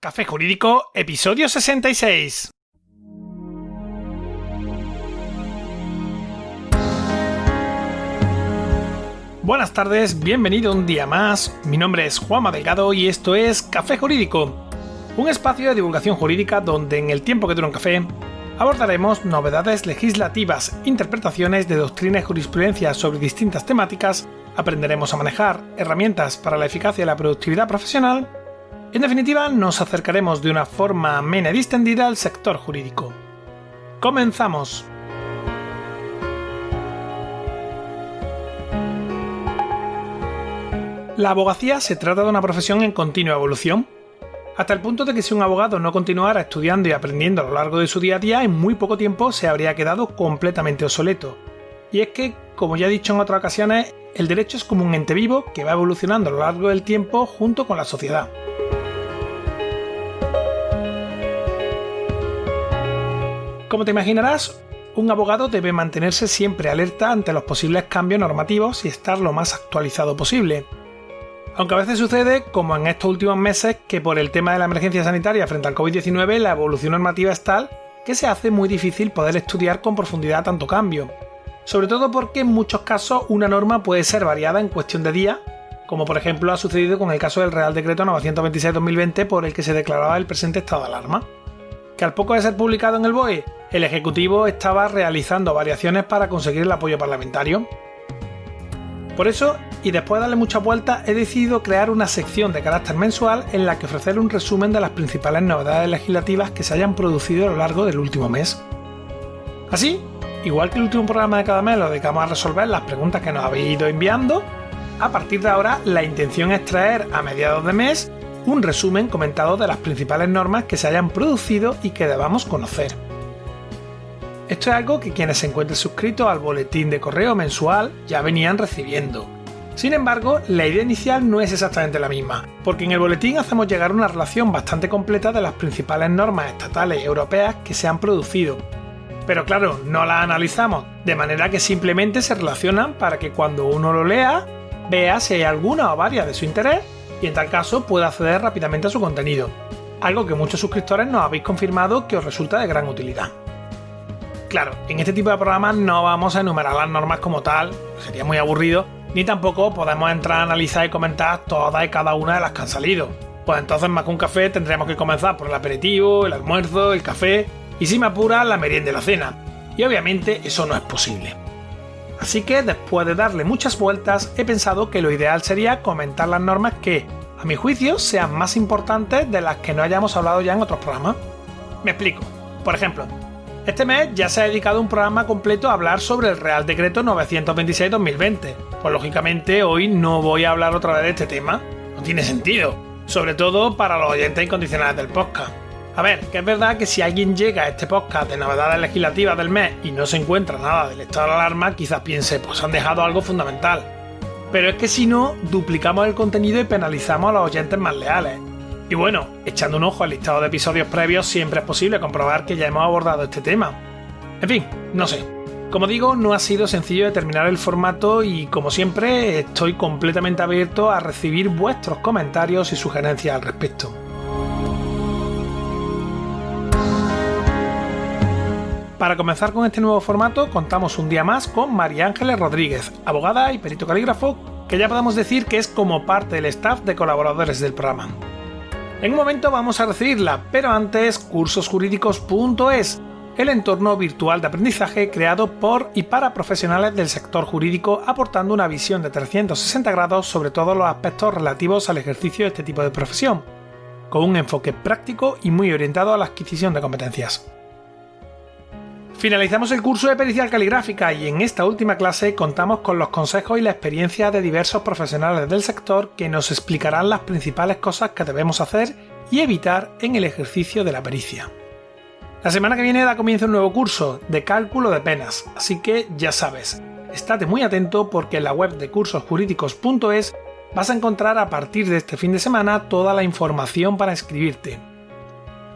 Café Jurídico, episodio 66. Buenas tardes, bienvenido un día más. Mi nombre es Juanma Delgado y esto es Café Jurídico, un espacio de divulgación jurídica donde en el tiempo que dura un café abordaremos novedades legislativas, interpretaciones de doctrina y jurisprudencia sobre distintas temáticas, aprenderemos a manejar herramientas para la eficacia y la productividad profesional. En definitiva, nos acercaremos de una forma amena y distendida al sector jurídico. ¡Comenzamos! La abogacía se trata de una profesión en continua evolución, hasta el punto de que si un abogado no continuara estudiando y aprendiendo a lo largo de su día a día, en muy poco tiempo se habría quedado completamente obsoleto. Y es que, como ya he dicho en otras ocasiones, el derecho es como un ente vivo que va evolucionando a lo largo del tiempo junto con la sociedad. Como te imaginarás, un abogado debe mantenerse siempre alerta ante los posibles cambios normativos y estar lo más actualizado posible. Aunque a veces sucede, como en estos últimos meses, que por el tema de la emergencia sanitaria frente al COVID-19 la evolución normativa es tal que se hace muy difícil poder estudiar con profundidad tanto cambio. Sobre todo porque en muchos casos una norma puede ser variada en cuestión de días, como por ejemplo ha sucedido con el caso del Real Decreto 926/2020 por el que se declaraba el presente estado de alarma, que al poco de ser publicado en el BOE, el Ejecutivo estaba realizando variaciones para conseguir el apoyo parlamentario. Por eso, y después de darle muchas vueltas, he decidido crear una sección de carácter mensual en la que ofrecer un resumen de las principales novedades legislativas que se hayan producido a lo largo del último mes. Así, igual que el último programa de cada mes lo dedicamos a resolver las preguntas que nos habéis ido enviando, a partir de ahora la intención es traer a mediados de mes un resumen comentado de las principales normas que se hayan producido y que debamos conocer. Esto es algo que quienes se encuentren suscritos al boletín de correo mensual ya venían recibiendo. Sin embargo, la idea inicial no es exactamente la misma, porque en el boletín hacemos llegar una relación bastante completa de las principales normas estatales y europeas que se han producido. Pero claro, no las analizamos, de manera que simplemente se relacionan para que cuando uno lo lea, vea si hay alguna o varias de su interés y en tal caso pueda acceder rápidamente a su contenido, algo que muchos suscriptores nos habéis confirmado que os resulta de gran utilidad. Claro, en este tipo de programas no vamos a enumerar las normas como tal, sería muy aburrido, ni tampoco podemos entrar a analizar y comentar todas y cada una de las que han salido. Pues entonces más que un café tendríamos que comenzar por el aperitivo, el almuerzo, el café y si me apura la merienda y la cena. Y obviamente eso no es posible. Así que después de darle muchas vueltas he pensado que lo ideal sería comentar las normas que, a mi juicio, sean más importantes de las que no hayamos hablado ya en otros programas. Me explico. Por ejemplo, este mes ya se ha dedicado un programa completo a hablar sobre el Real Decreto 926/2020. Pues lógicamente hoy no voy a hablar otra vez de este tema. No tiene sentido. Sobre todo para los oyentes incondicionales del podcast. A ver, que es verdad que si alguien llega a este podcast de novedades legislativas del mes y no se encuentra nada del estado de alarma, quizás piense, pues han dejado algo fundamental. Pero es que si no, duplicamos el contenido y penalizamos a los oyentes más leales. Y bueno, echando un ojo al listado de episodios previos siempre es posible comprobar que ya hemos abordado este tema. En fin, no sé. Como digo, no ha sido sencillo determinar el formato y, como siempre, estoy completamente abierto a recibir vuestros comentarios y sugerencias al respecto. Para comenzar con este nuevo formato, contamos un día más con María Ángeles Rodríguez, abogada y perito calígrafo, que ya podemos decir que es como parte del staff de colaboradores del programa. En un momento vamos a recibirla, pero antes cursosjurídicos.es, el entorno virtual de aprendizaje creado por y para profesionales del sector jurídico, aportando una visión de 360 grados sobre todos los aspectos relativos al ejercicio de este tipo de profesión, con un enfoque práctico y muy orientado a la adquisición de competencias. Finalizamos el curso de pericial caligráfica y en esta última clase contamos con los consejos y la experiencia de diversos profesionales del sector que nos explicarán las principales cosas que debemos hacer y evitar en el ejercicio de la pericia. La semana que viene da comienzo un nuevo curso de cálculo de penas, así que ya sabes, estate muy atento porque en la web de cursosjurídicos.es vas a encontrar a partir de este fin de semana toda la información para inscribirte.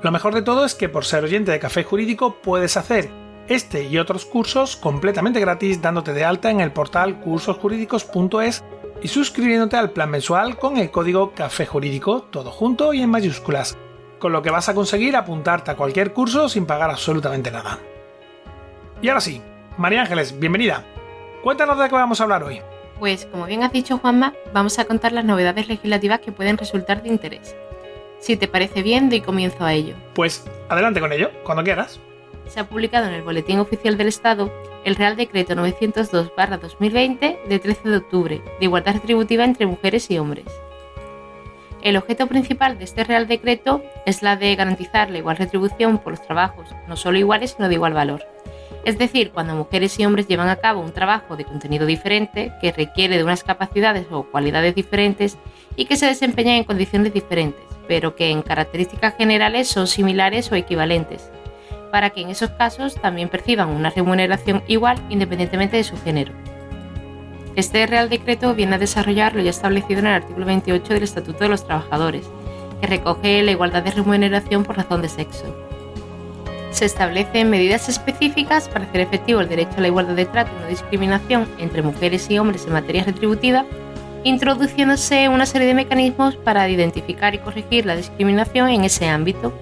Lo mejor de todo es que por ser oyente de Café Jurídico puedes hacer este y otros cursos completamente gratis dándote de alta en el portal cursosjurídicos.es y suscribiéndote al plan mensual con el código Café Jurídico, todo junto y en mayúsculas, con lo que vas a conseguir apuntarte a cualquier curso sin pagar absolutamente nada. Y ahora sí, María Ángeles, bienvenida. Cuéntanos de qué vamos a hablar hoy. Pues, como bien has dicho, Juanma, vamos a contar las novedades legislativas que pueden resultar de interés. Si te parece bien, doy comienzo a ello. Pues adelante con ello, cuando quieras. Se ha publicado en el Boletín Oficial del Estado el Real Decreto 902/2020 de 13 de octubre de igualdad retributiva entre mujeres y hombres. El objeto principal de este Real Decreto es la de garantizar la igual retribución por los trabajos, no solo iguales, sino de igual valor. Es decir, cuando mujeres y hombres llevan a cabo un trabajo de contenido diferente, que requiere de unas capacidades o cualidades diferentes y que se desempeñan en condiciones diferentes, pero que en características generales son similares o equivalentes, para que en esos casos también perciban una remuneración igual independientemente de su género. Este Real Decreto viene a desarrollar lo ya establecido en el artículo 28 del Estatuto de los Trabajadores, que recoge la igualdad de remuneración por razón de sexo. Se establecen medidas específicas para hacer efectivo el derecho a la igualdad de trato y no discriminación entre mujeres y hombres en materia retributiva, introduciéndose una serie de mecanismos para identificar y corregir la discriminación en ese ámbito.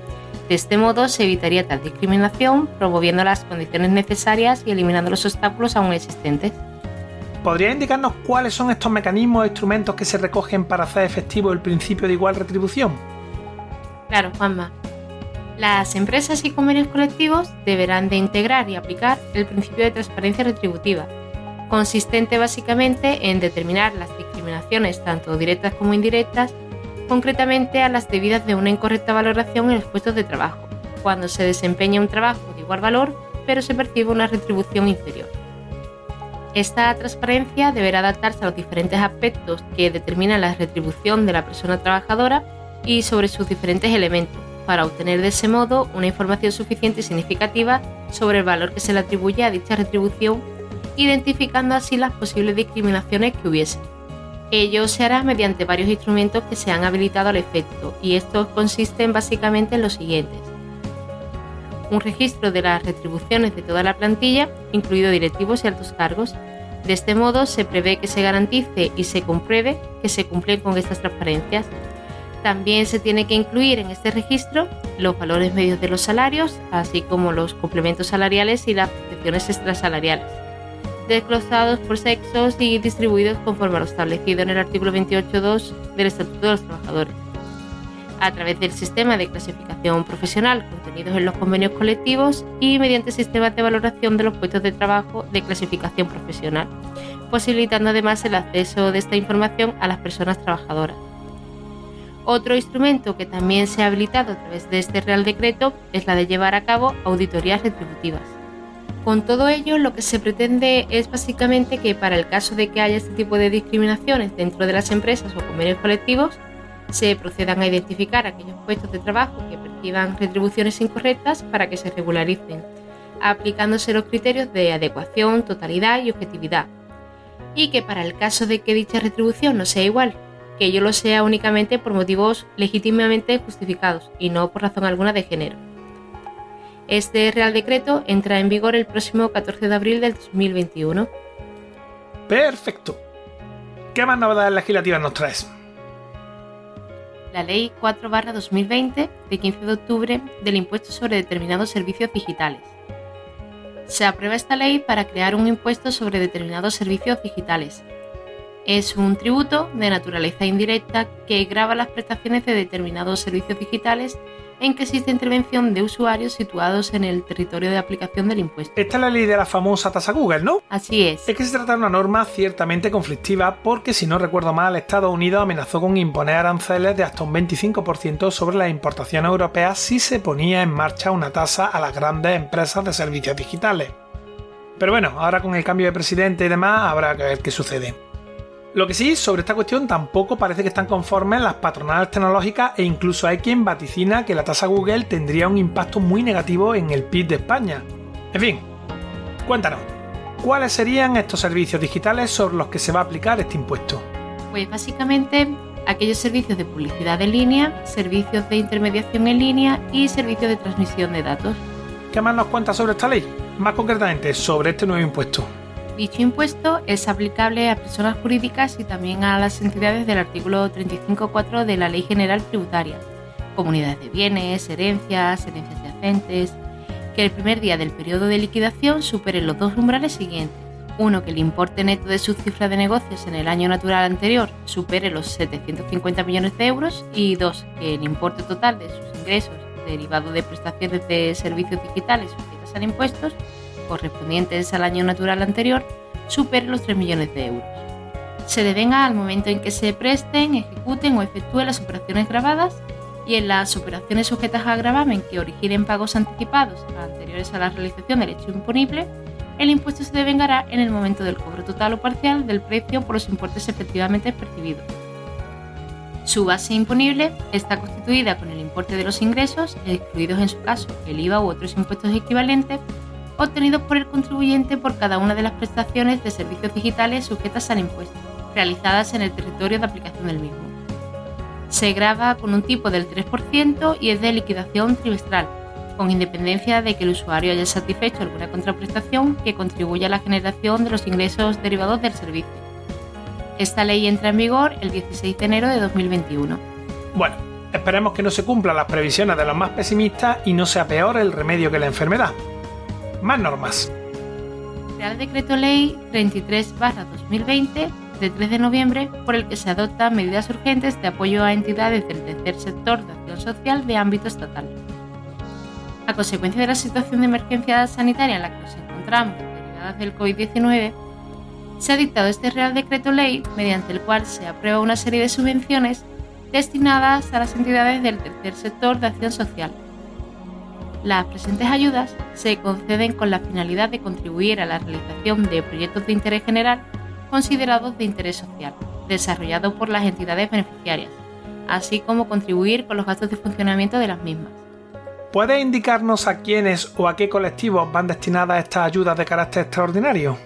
De este modo se evitaría tal discriminación, promoviendo las condiciones necesarias y eliminando los obstáculos aún existentes. ¿Podría indicarnos cuáles son estos mecanismos e instrumentos que se recogen para hacer efectivo el principio de igual retribución? Claro, Juanma. Las empresas y convenios colectivos deberán de integrar y aplicar el principio de transparencia retributiva, consistente básicamente en determinar las discriminaciones tanto directas como indirectas, concretamente a las debidas de una incorrecta valoración en los puestos de trabajo, cuando se desempeña un trabajo de igual valor pero se percibe una retribución inferior. Esta transparencia deberá adaptarse a los diferentes aspectos que determinan la retribución de la persona trabajadora y sobre sus diferentes elementos, para obtener de ese modo una información suficiente y significativa sobre el valor que se le atribuye a dicha retribución, identificando así las posibles discriminaciones que hubiese. Ello se hará mediante varios instrumentos que se han habilitado al efecto, y estos consisten básicamente en los siguientes: un registro de las retribuciones de toda la plantilla, incluidos directivos y altos cargos. De este modo se prevé que se garantice y se compruebe que se cumplen con estas transparencias. También se tiene que incluir en este registro los valores medios de los salarios, así como los complementos salariales y las prestaciones extrasalariales, desglosados por sexos y distribuidos conforme a lo establecido en el artículo 28.2 del Estatuto de los Trabajadores, a través del sistema de clasificación profesional contenidos en los convenios colectivos y mediante sistemas de valoración de los puestos de trabajo de clasificación profesional, posibilitando además el acceso de esta información a las personas trabajadoras. Otro instrumento que también se ha habilitado a través de este Real Decreto es la de llevar a cabo auditorías retributivas. Con todo ello, lo que se pretende es básicamente que para el caso de que haya este tipo de discriminaciones dentro de las empresas o convenios colectivos, se procedan a identificar aquellos puestos de trabajo que perciban retribuciones incorrectas para que se regularicen, aplicándose los criterios de adecuación, totalidad y objetividad, y que para el caso de que dicha retribución no sea igual, que ello lo sea únicamente por motivos legítimamente justificados y no por razón alguna de género. Este Real Decreto entra en vigor el próximo 14 de abril del 2021. ¡Perfecto! ¿Qué más novedades legislativas nos traes? La Ley 4/2020 de 15 de octubre del impuesto sobre determinados servicios digitales. Se aprueba esta ley para crear un impuesto sobre determinados servicios digitales. Es un tributo de naturaleza indirecta que grava las prestaciones de determinados servicios digitales en que existe intervención de usuarios situados en el territorio de aplicación del impuesto. Esta es la ley de la famosa tasa Google, ¿no? Así es. Es que se trata de una norma ciertamente conflictiva porque, si no recuerdo mal, Estados Unidos amenazó con imponer aranceles de hasta un 25% sobre las importaciones europeas si se ponía en marcha una tasa a las grandes empresas de servicios digitales. Pero bueno, ahora con el cambio de presidente y demás habrá que ver qué sucede. Lo que sí, sobre esta cuestión tampoco parece que están conformes las patronales tecnológicas e incluso hay quien vaticina que la tasa Google tendría un impacto muy negativo en el PIB de España. En fin, cuéntanos, ¿cuáles serían estos servicios digitales sobre los que se va a aplicar este impuesto? Pues básicamente aquellos servicios de publicidad en línea, servicios de intermediación en línea y servicios de transmisión de datos. ¿Qué más nos cuentas sobre esta ley? Más concretamente, sobre este nuevo impuesto. Dicho impuesto es aplicable a personas jurídicas y también a las entidades del artículo 35.4 de la Ley General Tributaria, comunidades de bienes, herencias yacentes, que el primer día del periodo de liquidación supere los dos umbrales siguientes. Uno, que el importe neto de su cifra de negocios en el año natural anterior supere los 750 millones de euros y dos, que el importe total de sus ingresos derivado de prestaciones de servicios digitales sujetas a impuestos correspondientes al año natural anterior supere los 3 millones de euros. Se devenga al momento en que se presten, ejecuten o efectúen las operaciones gravadas y en las operaciones sujetas a gravamen que originen pagos anticipados anteriores a la realización del hecho imponible, el impuesto se devengará en el momento del cobro total o parcial del precio por los importes efectivamente percibidos. Su base imponible está constituida con el importe de los ingresos, excluidos en su caso el IVA u otros impuestos equivalentes, obtenidos por el contribuyente por cada una de las prestaciones de servicios digitales sujetas al impuesto, realizadas en el territorio de aplicación del mismo. Se grava con un tipo del 3% y es de liquidación trimestral, con independencia de que el usuario haya satisfecho alguna contraprestación que contribuya a la generación de los ingresos derivados del servicio. Esta ley entra en vigor el 16 de enero de 2021. Bueno, esperemos que no se cumplan las previsiones de los más pesimistas y no sea peor el remedio que la enfermedad. Más normas. Real Decreto Ley 33/2020 de 3 de noviembre por el que se adoptan medidas urgentes de apoyo a entidades del tercer sector de acción social de ámbito estatal. A consecuencia de la situación de emergencia sanitaria en la que nos encontramos derivadas del COVID-19, se ha dictado este Real Decreto Ley mediante el cual se aprueba una serie de subvenciones destinadas a las entidades del tercer sector de acción social. Las presentes ayudas se conceden con la finalidad de contribuir a la realización de proyectos de interés general considerados de interés social, desarrollados por las entidades beneficiarias, así como contribuir con los gastos de funcionamiento de las mismas. ¿Puede indicarnos a quiénes o a qué colectivos van destinadas estas ayudas de carácter extraordinario?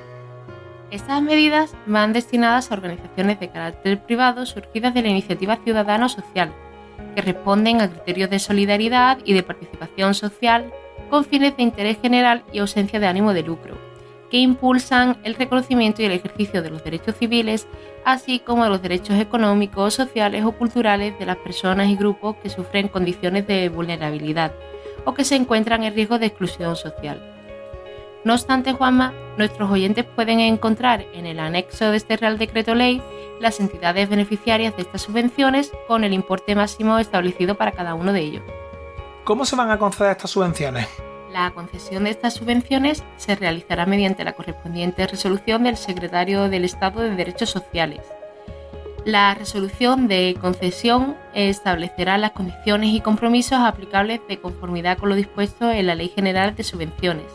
Estas medidas van destinadas a organizaciones de carácter privado surgidas de la iniciativa ciudadana o social, que responden a criterios de solidaridad y de participación social con fines de interés general y ausencia de ánimo de lucro, que impulsan el reconocimiento y el ejercicio de los derechos civiles, así como de los derechos económicos, sociales o culturales de las personas y grupos que sufren condiciones de vulnerabilidad o que se encuentran en riesgo de exclusión social. No obstante, Juanma, nuestros oyentes pueden encontrar en el anexo de este Real Decreto Ley las entidades beneficiarias de estas subvenciones con el importe máximo establecido para cada uno de ellos. ¿Cómo se van a conceder estas subvenciones? La concesión de estas subvenciones se realizará mediante la correspondiente resolución del Secretario del Estado de Derechos Sociales. La resolución de concesión establecerá las condiciones y compromisos aplicables de conformidad con lo dispuesto en la Ley General de Subvenciones.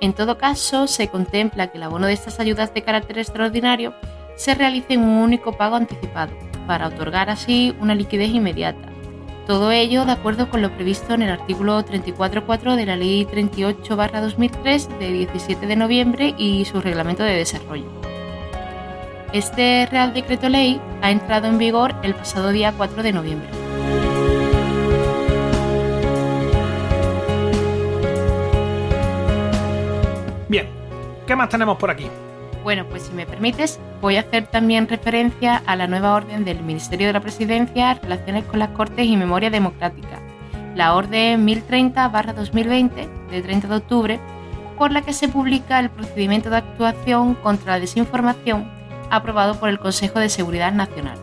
En todo caso, se contempla que el abono de estas ayudas de carácter extraordinario se realice en un único pago anticipado, para otorgar así una liquidez inmediata. Todo ello de acuerdo con lo previsto en el artículo 34.4 de la Ley 38/2003 de 17 de noviembre y su reglamento de desarrollo. Este Real Decreto Ley ha entrado en vigor el pasado día 4 de noviembre. Bien, ¿qué más tenemos por aquí? Bueno, pues si me permites, voy a hacer también referencia a la nueva orden del Ministerio de la Presidencia en relaciones con las Cortes y Memoria Democrática, la Orden 1030/2020 de 30 de octubre, por la que se publica el procedimiento de actuación contra la desinformación aprobado por el Consejo de Seguridad Nacional.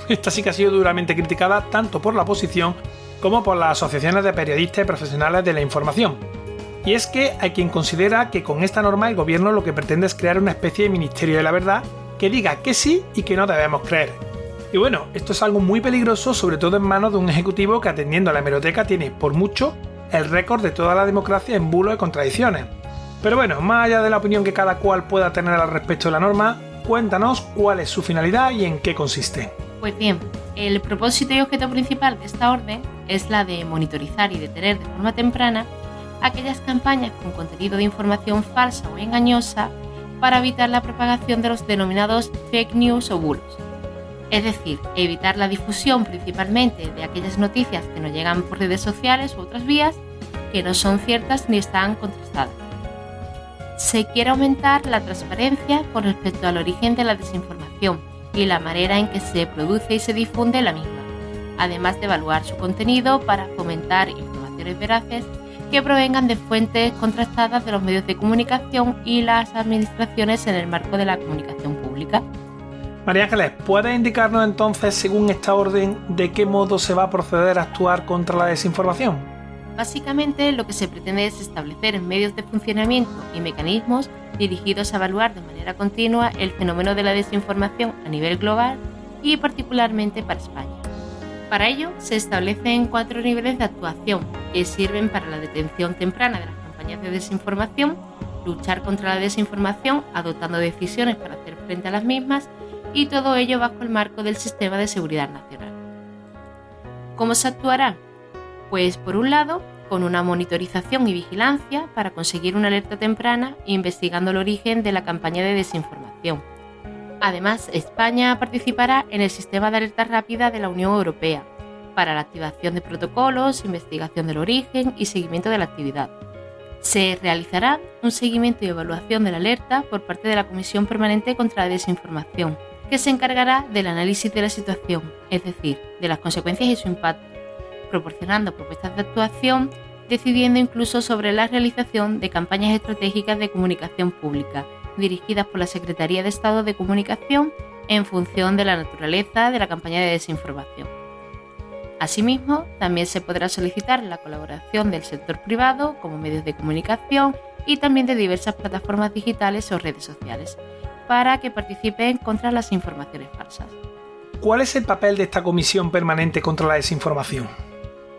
Esta sí que ha sido duramente criticada tanto por la oposición como por las asociaciones de periodistas y profesionales de la información. Y es que hay quien considera que con esta norma el gobierno lo que pretende es crear una especie de Ministerio de la Verdad que diga que sí y que no debemos creer. Y bueno, esto es algo muy peligroso, sobre todo en manos de un ejecutivo que, atendiendo a la hemeroteca, tiene por mucho el récord de toda la democracia en bulos y contradicciones. Pero bueno, más allá de la opinión que cada cual pueda tener al respecto de la norma, cuéntanos cuál es su finalidad y en qué consiste. Pues bien, el propósito y objeto principal de esta orden es la de monitorizar y detener de forma temprana aquellas campañas con contenido de información falsa o engañosa para evitar la propagación de los denominados fake news o bulos. Es decir, evitar la difusión principalmente de aquellas noticias que nos llegan por redes sociales u otras vías que no son ciertas ni están contrastadas. Se quiere aumentar la transparencia con respecto al origen de la desinformación y la manera en que se produce y se difunde la misma, además de evaluar su contenido para fomentar informaciones veraces que provengan de fuentes contrastadas de los medios de comunicación y las administraciones en el marco de la comunicación pública. María Ángeles, ¿puedes indicarnos entonces, según esta orden, de qué modo se va a proceder a actuar contra la desinformación? Básicamente, lo que se pretende es establecer medios de funcionamiento y mecanismos dirigidos a evaluar de manera continua el fenómeno de la desinformación a nivel global y particularmente para España. Para ello, se establecen 4 niveles de actuación que sirven para la detención temprana de las campañas de desinformación, luchar contra la desinformación adoptando decisiones para hacer frente a las mismas y todo ello bajo el marco del Sistema de Seguridad Nacional. ¿Cómo se actuará? Pues por un lado, con una monitorización y vigilancia para conseguir una alerta temprana investigando el origen de la campaña de desinformación. Además, España participará en el Sistema de Alerta Rápida de la Unión Europea para la activación de protocolos, investigación del origen y seguimiento de la actividad. Se realizará un seguimiento y evaluación de la alerta por parte de la Comisión Permanente contra la Desinformación, que se encargará del análisis de la situación, es decir, de las consecuencias y su impacto, proporcionando propuestas de actuación, decidiendo incluso sobre la realización de campañas estratégicas de comunicación pública, dirigidas por la Secretaría de Estado de Comunicación en función de la naturaleza de la campaña de desinformación. Asimismo, también se podrá solicitar la colaboración del sector privado, como medios de comunicación y también de diversas plataformas digitales o redes sociales, para que participen contra las informaciones falsas. ¿Cuál es el papel de esta Comisión Permanente contra la Desinformación?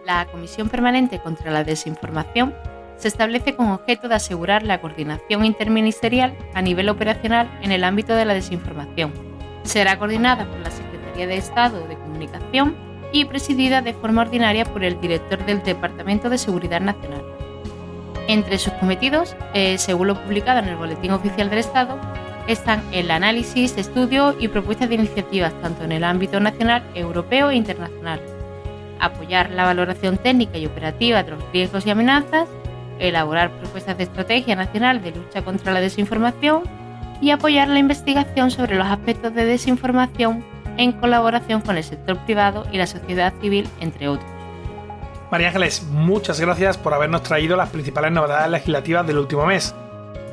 La Comisión Permanente contra la Desinformación se establece con objeto de asegurar la coordinación interministerial a nivel operacional en el ámbito de la desinformación. Será coordinada por la Secretaría de Estado de Comunicación y presidida de forma ordinaria por el director del Departamento de Seguridad Nacional. Entre sus cometidos, según lo publicado en el Boletín Oficial del Estado, están el análisis, estudio y propuestas de iniciativas tanto en el ámbito nacional, europeo e internacional, apoyar la valoración técnica y operativa de los riesgos y amenazas, elaborar propuestas de estrategia nacional de lucha contra la desinformación y apoyar la investigación sobre los aspectos de desinformación en colaboración con el sector privado y la sociedad civil, entre otros. María Ángeles, muchas gracias por habernos traído las principales novedades legislativas del último mes.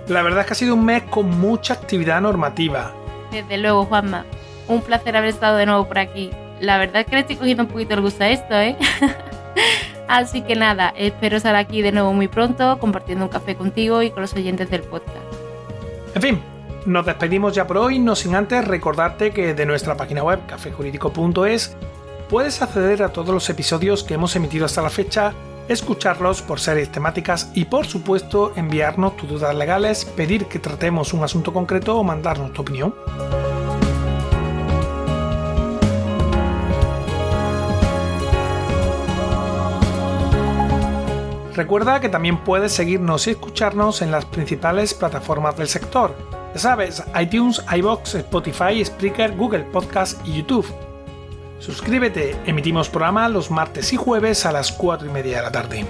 La verdad es que ha sido un mes con mucha actividad normativa. Desde luego, Juanma, un placer haber estado de nuevo por aquí. La verdad es que le estoy cogiendo un poquito el gusto a esto, ¿eh? Así que nada, espero estar aquí de nuevo muy pronto, compartiendo un café contigo y con los oyentes del podcast. En fin, nos despedimos ya por hoy, no sin antes recordarte que de nuestra página web, cafejuridico.es, puedes acceder a todos los episodios que hemos emitido hasta la fecha, escucharlos por series temáticas y, por supuesto, enviarnos tus dudas legales, pedir que tratemos un asunto concreto o mandarnos tu opinión. Recuerda que también puedes seguirnos y escucharnos en las principales plataformas del sector. Ya sabes, iTunes, iVoox, Spotify, Spreaker, Google Podcast y YouTube. Suscríbete, emitimos programa los martes y jueves a las 4:30 de la tarde.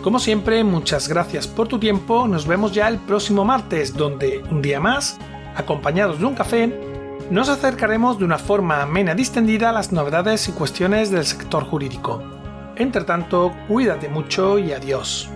Como siempre, muchas gracias por tu tiempo, nos vemos ya el próximo martes, donde, un día más, acompañados de un café, nos acercaremos de una forma amena y distendida a las novedades y cuestiones del sector jurídico. Entre tanto, cuídate mucho y adiós.